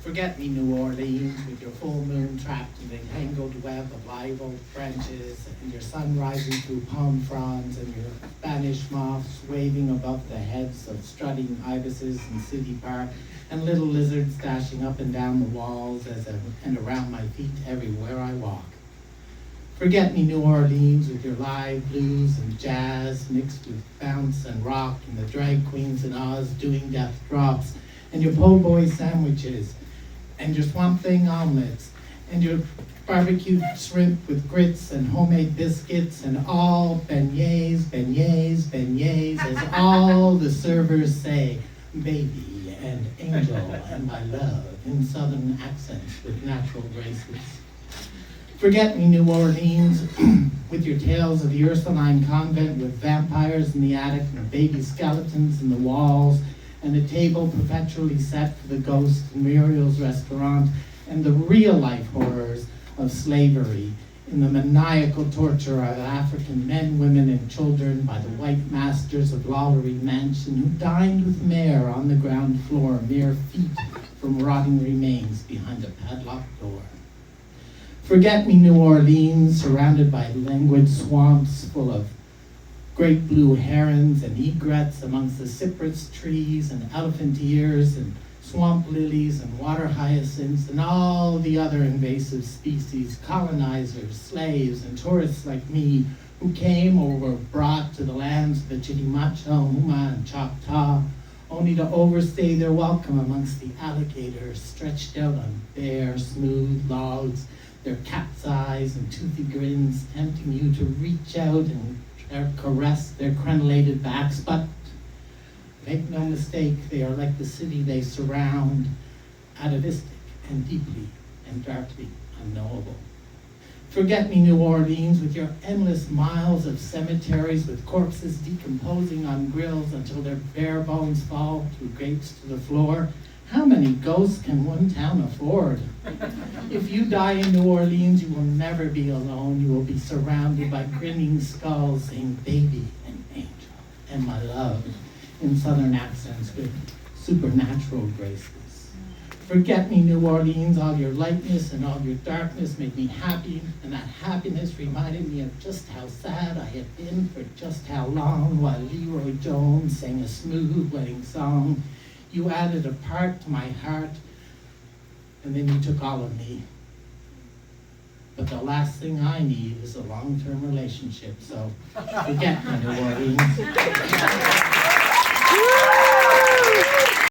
Forget me, New Orleans, with your full moon trapped in a tangled web of live oak branches, and your sun rising through palm fronds, and your Spanish moths waving above the heads of strutting ibises in City Park, and little lizards dashing up and down the walls and around my feet everywhere I walk. Forget me, New Orleans, with your live blues and jazz mixed with bounce and rock, and the drag queens in Oz doing death drops, and your po' boy sandwiches, and your Swamp Thing omelets, and your barbecued shrimp with grits and homemade biscuits, and all beignets, beignets, beignets, as all the servers say, baby and angel and my love, in southern accents with natural graces. Forget me, New Orleans, with your tales of the Ursuline convent with vampires in the attic and baby skeletons in the walls, and a table perpetually set for the ghost in Muriel's restaurant, and the real-life horrors of slavery in the maniacal torture of African men, women, and children by the white masters of Lalaurie Mansion who dined with Mayor on the ground floor, mere feet from rotting remains behind a padlocked door. Forget me, New Orleans, surrounded by languid swamps full of great blue herons and egrets amongst the cypress trees and elephant ears and swamp lilies and water hyacinths and all the other invasive species, colonizers, slaves, and tourists like me who came or were brought to the lands of the Chitimacha, Huma, and Choctaw, only to overstay their welcome amongst the alligators stretched out on bare, smooth logs, their cat's eyes and toothy grins tempting you to reach out and caress their crenellated backs, but make no mistake, they are like the city they surround, atavistic and deeply and darkly unknowable. Forget me, New Orleans, with your endless miles of cemeteries with corpses decomposing on grills until their bare bones fall through grates to the floor. How many ghosts can one town afford? If you die in New Orleans, you will never be alone. You will be surrounded by grinning skulls saying baby and angel and my love in southern accents with supernatural graces. Forget me, New Orleans, all your lightness and all your darkness made me happy, and that happiness reminded me of just how sad I had been for just how long while Leroy Jones sang a smooth wedding song. You added a part to my heart, and then you took all of me. But the last thing I need is a long-term relationship, so forget me, New Orleans.